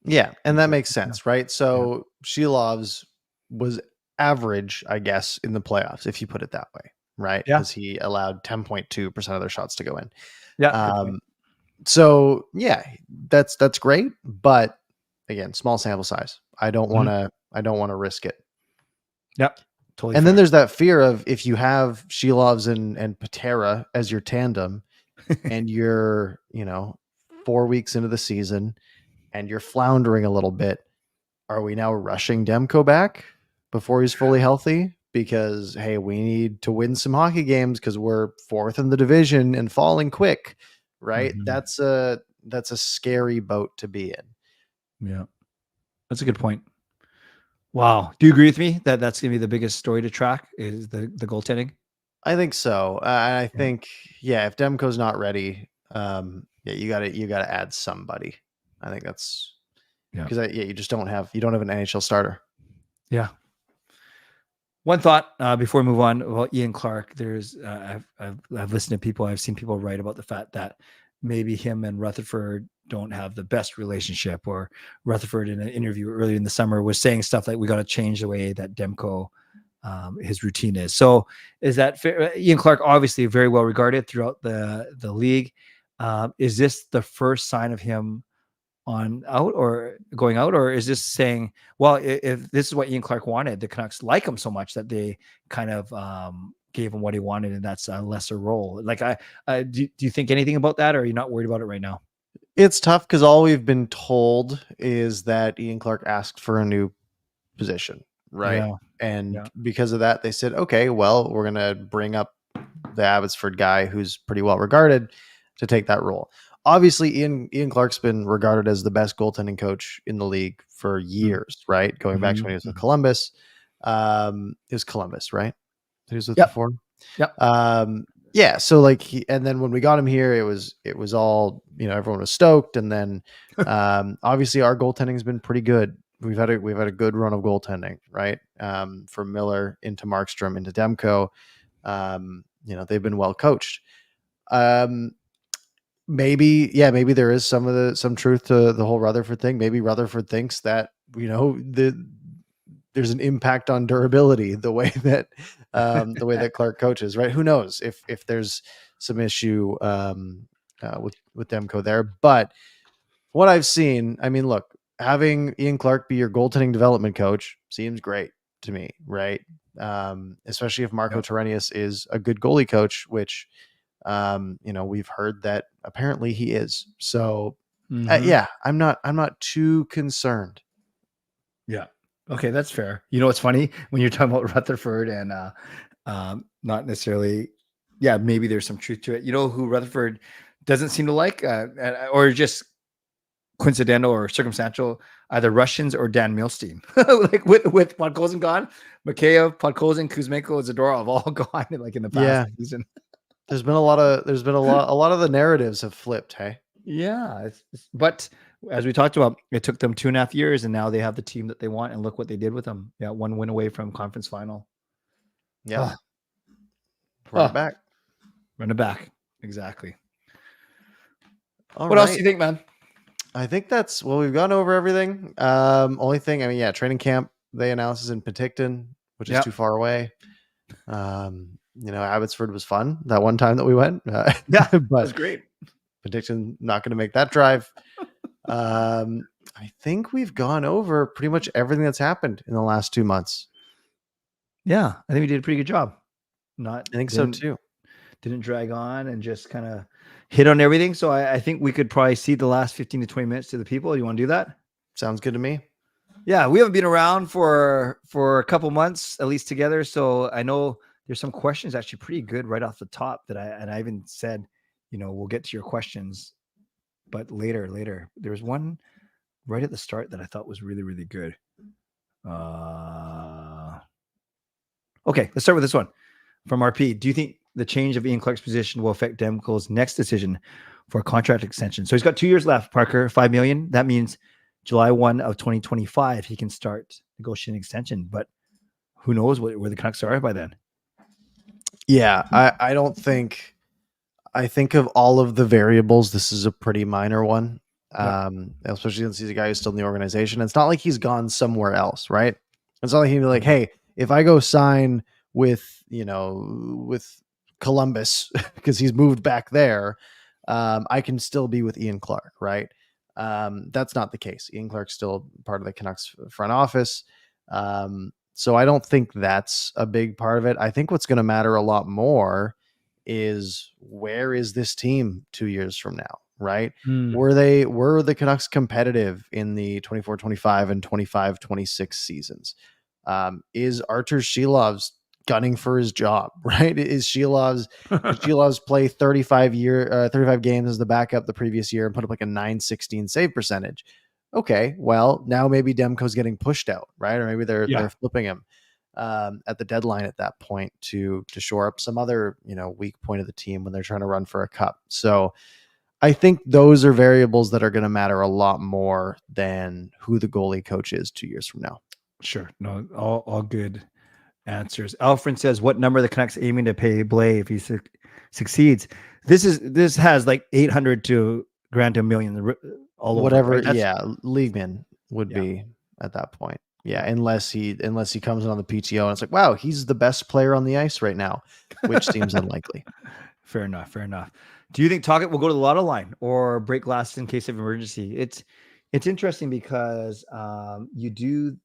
Yeah, and that makes sense, right? So Shelovs was average, I guess, in the playoffs, if you put it that way, right? Because he allowed 10.2% of their shots to go in. Yeah. So yeah, that's great, but again, small sample size. I don't want to risk it. Yep. Totally. And then there's that fear of if you have Shelovs and Patera as your tandem and you're, 4 weeks into the season and you're floundering a little bit, are we now rushing Demko back before he's fully healthy? Because, hey, we need to win some hockey games because we're 4th in the division and falling quick, right? That's a scary boat to be in. Yeah, that's a good point. Wow. Do you agree with me that that's going to be the biggest story to track is the goaltending? I think so. I think, if Demko's not ready, you got to add somebody. I think that's because you just don't have an NHL starter. Yeah. One thought before we move on about Ian Clark. There's I've listened to people. I've seen people write about the fact that maybe him and Rutherford don't have the best relationship, or Rutherford in an interview earlier in the summer was saying stuff like, we got to change the way that Demko, his routine is. So is that fair? Ian Clark, obviously very well regarded throughout the league. Is this the first sign of him on out or going out, or is this saying, well, if this is what Ian Clark wanted, the Canucks like him so much that they kind of gave him what he wanted, and that's a lesser role? Like, do you think anything about that, or are you not worried about it right now? It's tough because all we've been told is that Ian Clark asked for a new position, right? Yeah. And because of that, they said, okay, well, we're going to bring up the Abbotsford guy who's pretty well regarded to take that role. Obviously, Ian Clark's been regarded as the best goaltending coach in the league for years, right? Going back to when he was with Columbus. It was Columbus, right? He was with before. Yep. Yeah. So like and then when we got him here, it was all, everyone was stoked. And then obviously our goaltending has been pretty good. We've had a good run of goaltending, right? From Miller into Markstrom into Demko. They've been well coached. Maybe there is some truth to the whole Rutherford thing. Maybe Rutherford thinks that, there's an impact on durability the way that Clark coaches, right? Who knows if there's some issue with Demko there. But what I've seen, I mean, look, having Ian Clark be your goaltending development coach seems great to me, right? Especially if Marco Terenius is a good goalie coach, which we've heard that apparently he is. So I'm not too concerned. Yeah. Okay, that's fair. You know, it's funny when you're talking about Rutherford and not necessarily, maybe there's some truth to it. You know who Rutherford doesn't seem to like, or just coincidental or circumstantial, either Russians or Dan Milstein. Like with Podkolzin gone, Mikheyev, Podkolzin, Kuzmenko, Zadorov have all gone like in the past season. There's been a lot of the narratives have flipped. Hey. Yeah. But as we talked about, it took them 2.5 years and now they have the team that they want, and look what they did with them. Yeah. 1 win away from conference final. Yeah. Run it back. Exactly. What else do you think, man? I think we've gone over everything. Only thing, training camp, they announced is in Penticton, which is too far away. Abbotsford was fun that one time that we went. But it was great. Penticton not going to make that drive. I think we've gone over pretty much everything that's happened in the last 2 months. Yeah, I think we did a pretty good job. I think so too. Didn't drag on and just kind of hit on everything. So I think we could probably cede the last 15 to 20 minutes to the people. You want to do that? Sounds good to me. Yeah, we haven't been around for a couple months at least together. So I know there's some questions actually pretty good right off the top that I even said, we'll get to your questions, but later. There's one right at the start that I thought was really, really good. Okay, let's start with this one from RP. Do you think the change of Ian Clark's position will affect Demko's next decision for a contract extension? So he's got 2 years left, Parker, $5 million. That means July 1 of 2025, he can start negotiating extension, but who knows where the Canucks are by then? Yeah, I think of all of the variables, this is a pretty minor one. Especially since he's a guy who's still in the organization. It's not like he's gone somewhere else, right? It's not like he'd be like, hey, if I go sign with Columbus because he's moved back there, I can still be with Ian Clark, right? That's not the case. Ian Clark's still part of the Canucks front office. So I don't think that's a big part of it. I think what's going to matter a lot more is, where is this team 2 years from now, right? Were the Canucks competitive in the 24-25 and 25-26 seasons? Is Artur Shilov's gunning for his job, right? Is Shilov's play 35 games as the backup the previous year and put up like a .916 save percentage? Okay, well, now maybe Demko's getting pushed out, right? Or maybe they're flipping him at the deadline at that point to shore up some other weak point of the team when they're trying to run for a cup. So I think those are variables that are going to matter a lot more than who the goalie coach is 2 years from now. Sure. No, all good answers. Alfred says, what number are the Canucks aiming to pay Blais if he succeeds. This has like 800 to grand to a million all Whatever, over. Right? yeah, Leagueman would be at that point. Yeah, unless he comes in on the PTO and it's like, wow, he's the best player on the ice right now, which seems unlikely. Fair enough. Fair enough. Do you think Tocchet will go to the lotto line or break glass in case of emergency? It's interesting because you do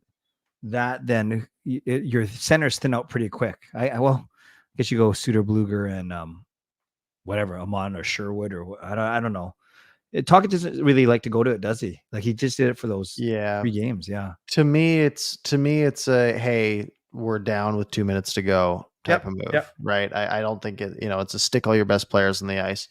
that, then your centers thin out pretty quick. I guess you go Suter, Bluger, and whatever, Amon or Sherwood or I don't know. Tocchet doesn't really like to go to it, does he? Like he just did it for those 3 games. Yeah. To me, it's a hey, we're down with 2 minutes to go type of move, right? I don't think it's a stick all your best players on the ice.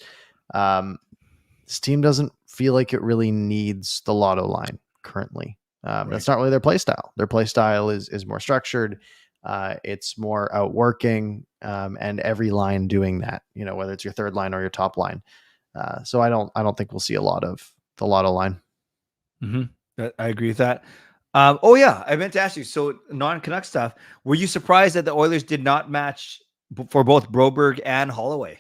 This team doesn't feel like it really needs the lotto line currently. That's not really their play style. Their play style is more structured. It's more outworking, and every line doing that, whether it's your third line or your top line. So I don't think we'll see a lot of the lotto line. Mm-hmm. I agree with that. I meant to ask you. So non-Canuck stuff. Were you surprised that the Oilers did not match for both Broberg and Holloway?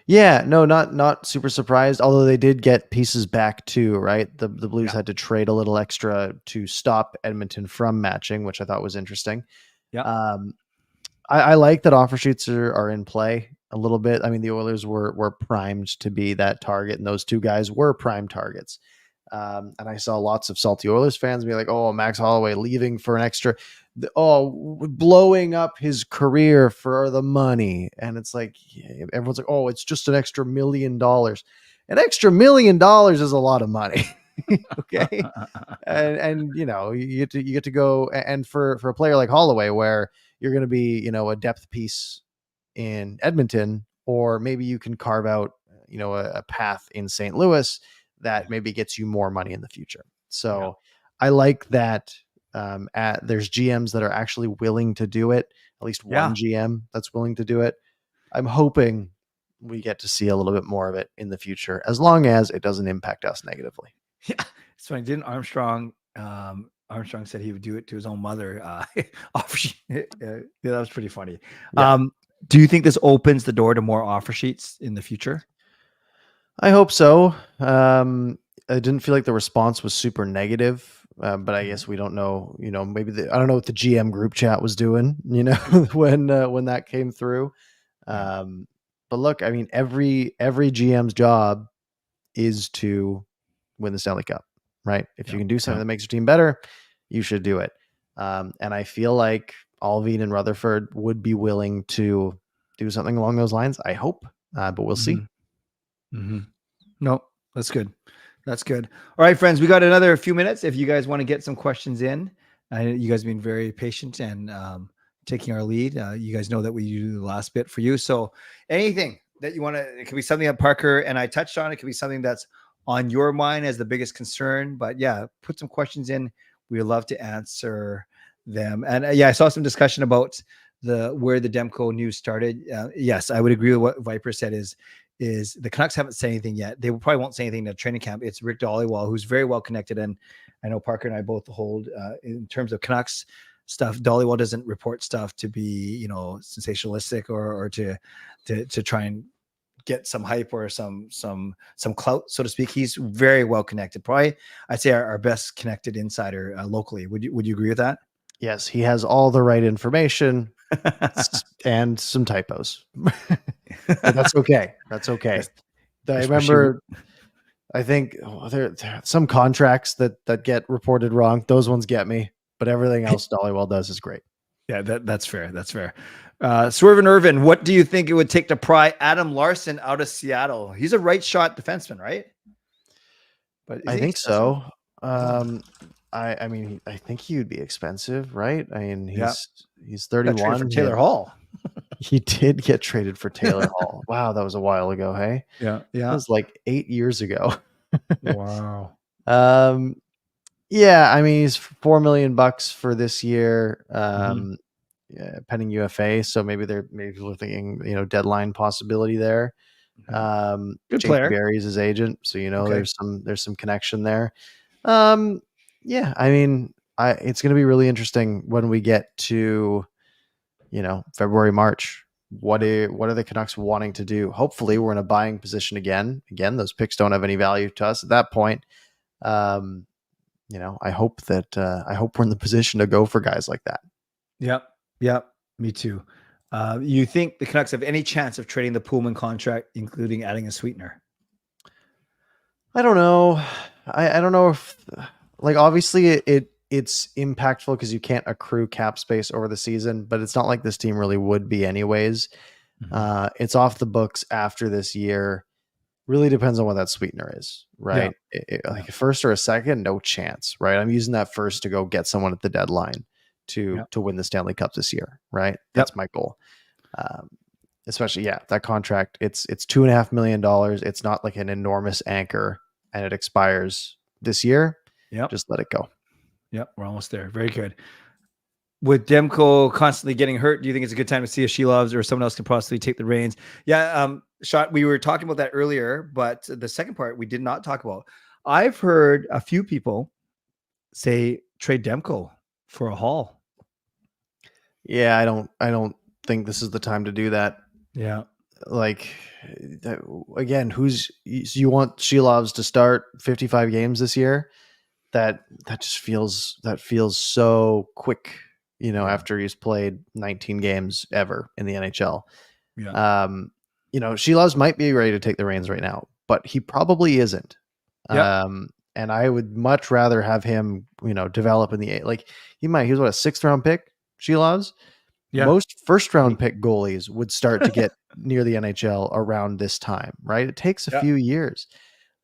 Yeah, no, not super surprised. Although they did get pieces back too, right? The Blues had to trade a little extra to stop Edmonton from matching, which I thought was interesting. Yeah. I like that offer sheets are in play a little bit. I mean, the Oilers were primed to be that target, and those two guys were prime targets. And I saw lots of salty Oilers fans be like, "Oh, Max Holloway leaving for an extra, blowing up his career for the money." And it's like everyone's like, "Oh, it's just an extra $1 million." An extra $1 million is a lot of money. Okay, and you get to go, and for a player like Holloway, where you're going to be a depth piece in Edmonton, or maybe you can carve out a path in St. Louis that maybe gets you more money in the future. So I like that. There's GMs that are actually willing to do it. At least one GM that's willing to do it. I'm hoping we get to see a little bit more of it in the future, as long as it doesn't impact us negatively. Yeah. So didn't Armstrong said he would do it to his own mother. That was pretty funny. Yeah. Do you think this opens the door to more offer sheets in the future? I hope so. I didn't feel like the response was super negative, but I guess we don't know. Maybe I don't know what the GM group chat was doing. When that came through. But look, I mean, every GM's job is to win the Stanley Cup, right? If you can do something that makes your team better, you should do it. And I feel like Alvin and Rutherford would be willing to do something along those lines. I hope, but we'll see. Mm-hmm. No, that's good. That's good. All right, friends, we got another few minutes. If you guys want to get some questions in, you guys have been very patient and taking our lead. You guys know that we do the last bit for you. So anything that you want to, it could be something that Parker and I touched on. It could be something that's on your mind as the biggest concern. But yeah, put some questions in. We would love to answer them. And I saw some discussion about where the Demko news started. Yes, I would agree with what Viper said is the Canucks haven't said anything yet. They probably won't say anything at training camp. It's Rick Dhaliwal, who's very well connected. And I know Parker and I both hold in terms of Canucks stuff. Dhaliwal doesn't report stuff to be, sensationalistic or to try and get some hype or some clout, so to speak. He's very well connected. Probably I'd say our best connected insider locally. Would you agree with that? Yes, he has all the right information and some typos. But that's okay. That's okay. I remember, I think there are some contracts that get reported wrong. Those ones get me, but everything else Dhaliwal does is great. Yeah, that's fair. That's fair. Swervin Irvin, what do you think it would take to pry Adam Larson out of Seattle? He's a right shot defenseman, right? But I think so. I mean, I think he would be expensive, right? I mean, he's 31. For Taylor Hall. He did get traded for Taylor Hall. Wow, that was a while ago. Hey, yeah. It was like 8 years ago. Wow. Yeah, I mean, he's $4 million for this year. Pending UFA, so maybe people are thinking, deadline possibility there. Good Jason player. Barry's his agent, so there's some connection there. Yeah, I mean, it's going to be really interesting when we get to, February, March, what are the Canucks wanting to do? Hopefully, we're in a buying position again. Again, those picks don't have any value to us at that point. I hope we're in the position to go for guys like that. Yep. Me too. You think the Canucks have any chance of trading the Pullman contract, including adding a sweetener? I don't know. I don't know if, like, obviously it's impactful because you can't accrue cap space over the season, but it's not like this team really would be anyways. Mm-hmm. It's off the books after this year. Really depends on what that sweetener is, right? Like a first or a second, no chance, right? I'm using that first to go get someone at the deadline to win the Stanley Cup this year, right? That's my goal. Especially, that contract, it's $2.5 million. It's not like an enormous anchor, and it expires this year. Just let it go. We're almost there. Very good. With Demko constantly getting hurt, do you think it's a good time to see if Shelovs or someone else can possibly take the reins? Shot. We were talking about that earlier, but the second part we did not talk about. I've heard a few people say trade Demko for a haul. Yeah, I don't think this is the time to do that. Yeah. Like, again, you want Shelovs to start 55 games this year? That just feels so quick, after he's played 19 games ever in the NHL. Shelovs might be ready to take the reins right now, but he probably isn't. And I would much rather have him, develop in the like he was what, a 6th round pick, Shelovs? Most first round pick goalies would start to get near the NHL around this time, right? It takes a few years.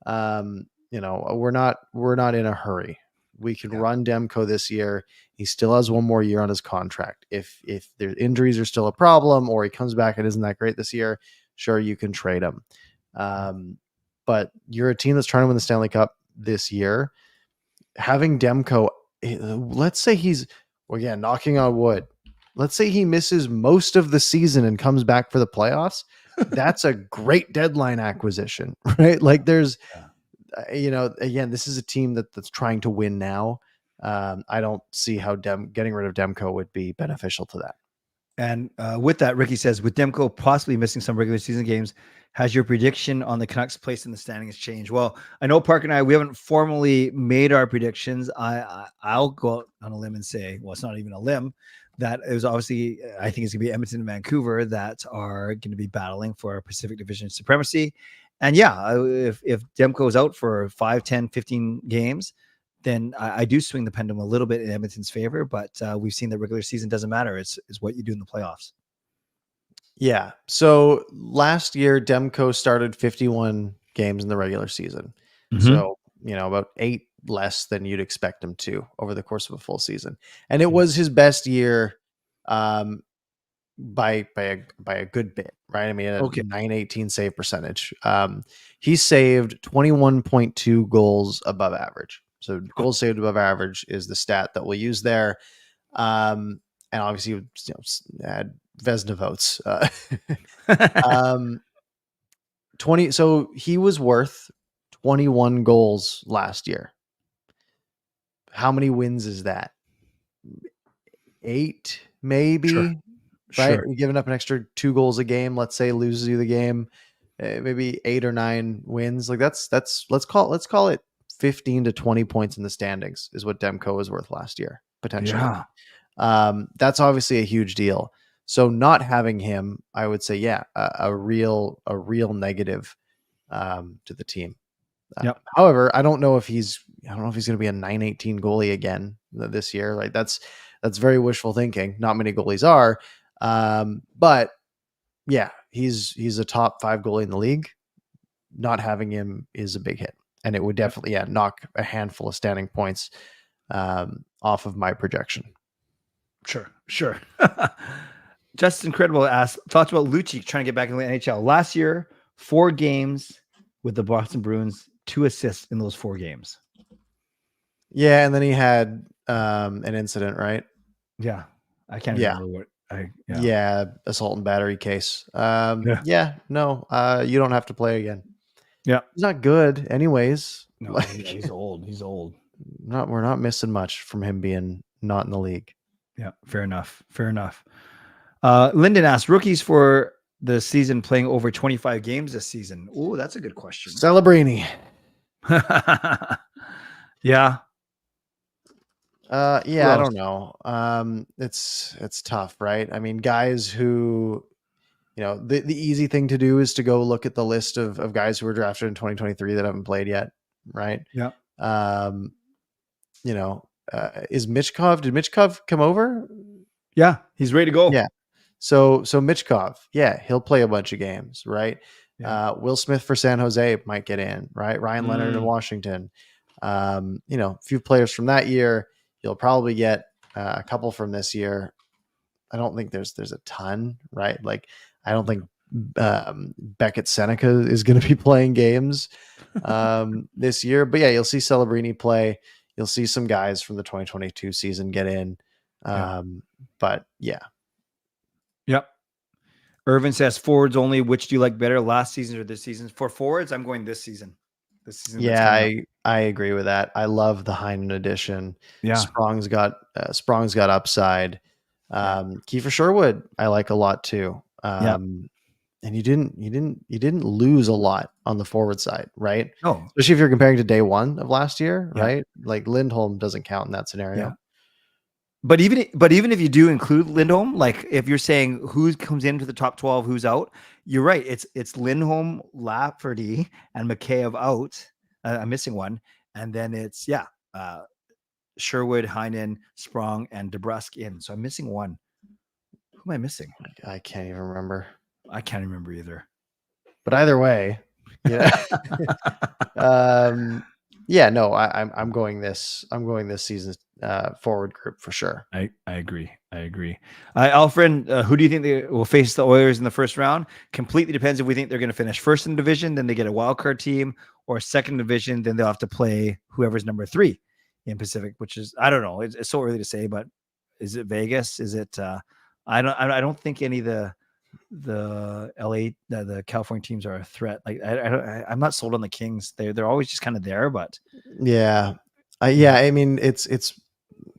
We're not in a hurry. We can run Demko this year. He still has one more year on his contract. If their injuries are still a problem, or he comes back and isn't that great this year, sure, you can trade him. But you're a team that's trying to win the Stanley Cup this year. Having Demko, let's say again, knocking on wood, let's say he misses most of the season and comes back for the playoffs. That's a great deadline acquisition, right? Like there's, again, this is a team that's trying to win now. I don't see how getting rid of Demko would be beneficial to that. And with that, Ricky says, with Demko possibly missing some regular season games, has your prediction on the Canucks' place in the standings changed? Well, I know Park and I, we haven't formally made our predictions. I'll go out on a limb and say, well, it's not even a limb, that it was obviously, I think it's going to be Edmonton and Vancouver that are going to be battling for Pacific Division supremacy. And if Demko is out for 5, 10, 15 games, then I do swing the pendulum a little bit in Edmonton's favor, but we've seen the regular season doesn't matter. It's what you do in the playoffs. Yeah. So last year, Demko started 51 games in the regular season. Mm-hmm. So, about 8 less than you'd expect him to over the course of a full season. And it was his best year by a good bit, right? I mean, a 918 save percentage. He saved 21.2 goals above average. So goals saved above average is the stat that we'll use there. And obviously, had Vezina votes. 20. So he was worth 21 goals last year. How many wins is that? 8, maybe. Sure. Right? Sure. You're giving up an extra 2 goals a game. Let's say loses you the game. Maybe 8 or 9 wins. Like that's let's call it 15 to 20 points in the standings is what Demko was worth last year, potentially. Yeah. That's obviously a huge deal. So not having him, I would say, a real negative to the team. However, I don't know if he's going to be a 918 goalie again this year. Like that's very wishful thinking. Not many goalies are. But yeah, he's a top 5 goalie in the league. Not having him is a big hit. And it would definitely knock a handful of standing points off of my projection. Sure. Just Incredible talked about Lucic trying to get back in the NHL. Last year, 4 games with the Boston Bruins, 2 assists in those 4 games. Yeah, and then he had an incident, right? Yeah. I can't remember what assault and battery case. No, you don't have to play again. Yeah. He's not good anyways. No, he's old. We're not missing much from him being not in the league. Yeah, fair enough. Lyndon asked, rookies for the season playing over 25 games this season. Oh, that's a good question. Celebrini. Yeah. Yeah, I don't know. It's tough, right? I mean, guys who, the easy thing to do is to go look at the list of guys who were drafted in 2023 that haven't played yet, right? Yeah. Is did Michkov come over? Yeah, he's ready to go. Yeah. So Michkov, yeah, he'll play a bunch of games, right? Yeah. Will Smith for San Jose might get in, right? Ryan Leonard in Washington. A few players from that year. You'll probably get a couple from this year. I don't think there's a ton, right? Like, I don't think Beckett Seneca is going to be playing games this year. But yeah, you'll see Celebrini play. You'll see some guys from the 2022 season get in. But yeah. Yep. Irvin says forwards only. Which do you like better, last season or this season? For forwards, I'm going this season. Yeah, I agree with that. I love the Heinen edition. Yeah. Sprong's got upside. Kiefer Sherwood, I like a lot too. And you didn't lose a lot on the forward side, right? No, especially if you're comparing to day one of last year, right? Like Lindholm doesn't count in that scenario. Yeah. But even if you do include Lindholm, like if you're saying who comes into the top 12, who's out, you're right. It's Lindholm, Lafferty, and Mikheyev out. I'm missing one, and then it's Sherwood, Heinen, Sprong, and DeBrusk in. So I'm missing one. Who am I missing? I can't even remember. I can't remember either. But either way, yeah. No, I'm going this season's forward group for sure. I agree. Alfred, who do you think they will face the Oilers in the first round? Completely depends if we think they're going to finish first in division, then they get a wild card team, or second division, then they'll have to play whoever's number 3 in Pacific, which is, I don't know. It's so early to say, but is it Vegas? Is it, I don't think any of the LA, the California teams are a threat. Like I'm not sold on the Kings. They're always just kind of there, but yeah. I mean, it's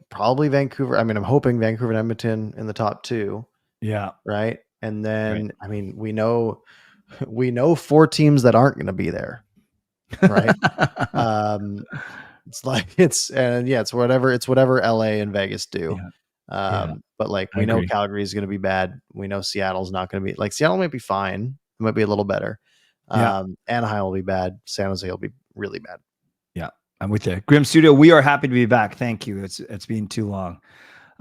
probably Vancouver. I mean, I'm hoping Vancouver and Edmonton in the top 2. Yeah. Right. And then, I mean, we know 4 teams that aren't going to be there. Right. It's whatever LA and Vegas do. But like, we know Calgary is going to be bad. We know Seattle's not going to be, like, Seattle might be fine. It might be a little better. Anaheim will be bad. San Jose will be really bad. Yeah. I'm with you. Grim Studio, we are happy to be back. Thank you. It's been too long.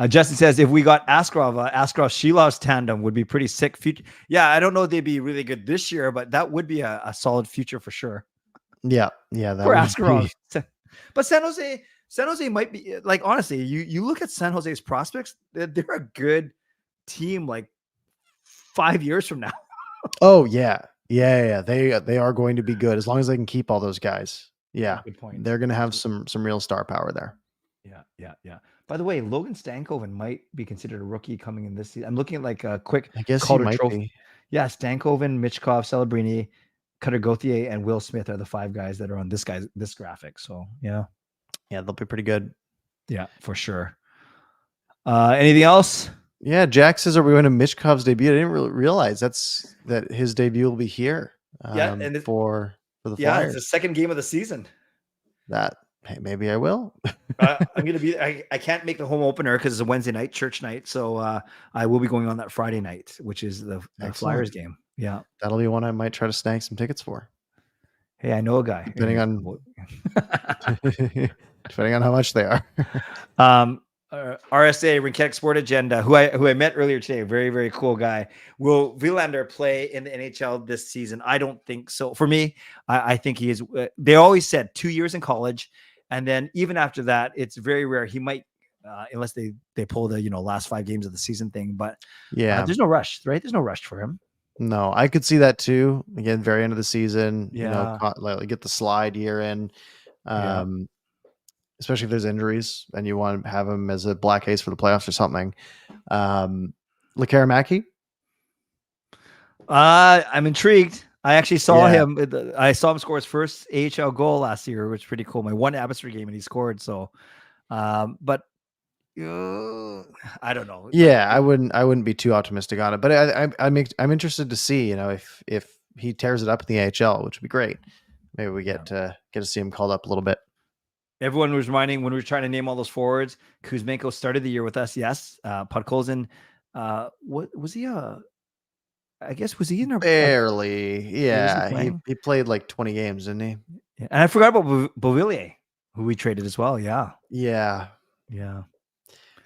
Justin says, if we got Askarov-Shilov's tandem would be pretty sick future. Yeah, I don't know if they'd be really good this year, but that would be a solid future for sure. Yeah. That for Askarov. But San Jose might be, like, honestly, you look at San Jose's prospects, they're a good team like 5 years from now. Oh, yeah. They are going to be good as long as they can keep all those guys. Yeah, good point. They're going to have some real star power there. Yeah. By the way, Logan Stankoven might be considered a rookie coming in this season. I'm looking at like a quick. I guess he might be. Yeah, Stankoven, Michkov, Celebrini, Cutter Gauthier, and Will Smith are the 5 guys that are on this graphic. So yeah, they'll be pretty good. Yeah, for sure. Anything else? Yeah, Jack says, are we going to Michkov's debut? I didn't really realize that his debut will be here. And for the Flyers. Yeah, it's the second game of the season. Maybe I will. I'm going to be. I can't make the home opener because it's a Wednesday night, church night. So I will be going on that Friday night, which is the Flyers game. Yeah, that'll be one I might try to snag some tickets for. Hey, I know a guy. Depending on how much they are. RSA Rinketic Sport Agenda, who I met earlier today, very, very cool guy. Will Villander play in the NHL this season? I don't think so. For me, I think he is. They always said 2 years in college, and then even after that, it's very rare he might, unless they pull the last 5 games of the season thing. But there's no rush, right? There's no rush for him. No, I could see that too. Again, very end of the season, get the slide year in. Especially if there's injuries and you want to have him as a black ace for the playoffs or something. Lekaramaki? I'm intrigued. I actually saw him. I saw him score his first AHL goal last year, which was pretty cool. My one Abbotsford game and he scored. So, but I don't know. Yeah, I wouldn't be too optimistic on it, but I'm interested to see, if he tears it up in the AHL, which would be great. Maybe we get to see him called up a little bit. Everyone was reminding when we were trying to name all those forwards, Kuzmenko started the year with us. Yes. Podkolzin, what was he? I guess was he in our barely? Yeah, he played like 20 games, didn't he? Yeah. And I forgot about Beauvillier, who we traded as well. Yeah.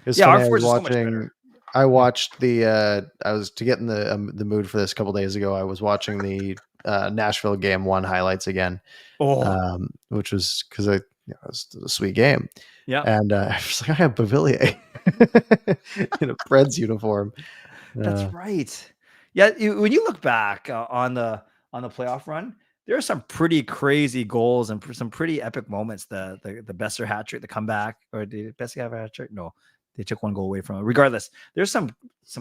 It's funny. I watched the. I was to get in the mood for this a couple days ago. I was watching the Nashville game 1 highlights again, which was because it was a sweet game. Yeah, and I was like, I have Beauvillier in a Preds uniform. That's right. Yeah, when you look back on the playoff run, there are some pretty crazy goals and some pretty epic moments. The Besser hat trick, the comeback, or did Besser have a hat trick? No, they took 1 goal away from it. Regardless, there's some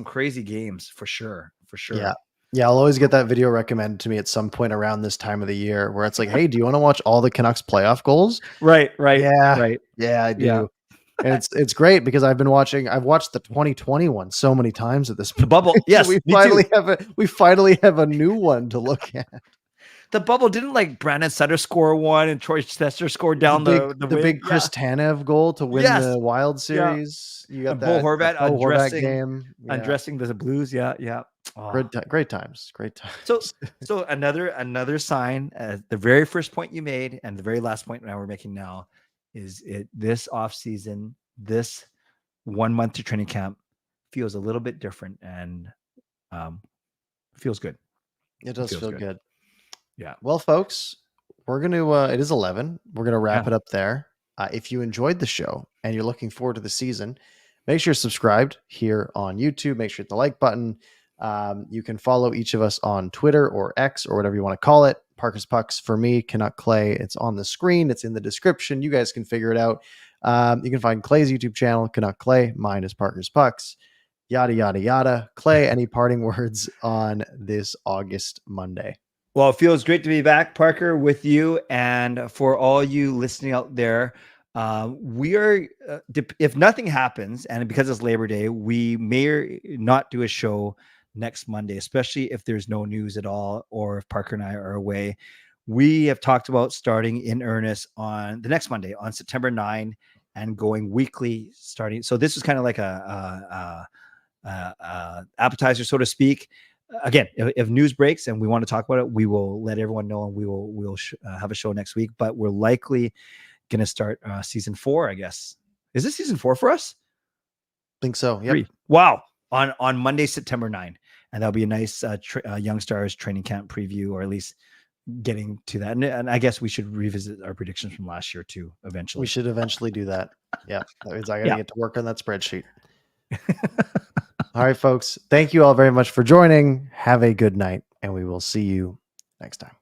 crazy games for sure. Yeah, I'll always get that video recommended to me at some point around this time of the year where it's like, hey, do you want to watch all the Canucks playoff goals? Right. Yeah, I do. Yeah. And it's great because I've watched the 2021 so many times at this point. The bubble. Yes. we finally have a new one to look at. The bubble didn't Brandon Sutter score 1 and Troy Chester score down the big Chris Tanev goal to win the Wild Series. You got that Bo Horvat game undressing the Blues. Yeah. Oh. Great times. So another sign, the very first point you made and the very last point now we're making now is this off season, this 1 month to training camp feels a little bit different and feels good. It does feel good. Yeah. Well, folks, we're going to, it is 11. We're going to wrap it up there. If you enjoyed the show and you're looking forward to the season, make sure you're subscribed here on YouTube. Make sure you hit the like button. You can follow each of us on Twitter or X or whatever you want to call it. ParkersPucks for me, Canuck Clay. It's on the screen. It's in the description. You guys can figure it out. You can find Clay's YouTube channel, Canuck Clay. Mine is ParkersPucks. Yada, yada, yada. Clay, any parting words on this August Monday? Well, it feels great to be back, Parker, with you. And for all you listening out there, we are, if nothing happens, and because it's Labor Day, we may not do a show next Monday, especially if there's no news at all, or if Parker and I are away. We have talked about starting in earnest on the next Monday, on September 9, and going weekly starting. So this is kind of like a appetizer, so to speak. Again, if news breaks and we want to talk about it, we will let everyone know, and we'll have a show next week. But we're likely going to start season 4, I guess. Is this season 4 for us? I think so. Yeah. Wow. On Monday, September 9, and that'll be a nice Young Stars training camp preview, or at least getting to that. And I guess we should revisit our predictions from last year too. Eventually, we should eventually do that. Yeah, that means I got to get to work on that spreadsheet. All right, folks. Thank you all very much for joining. Have a good night, and we will see you next time.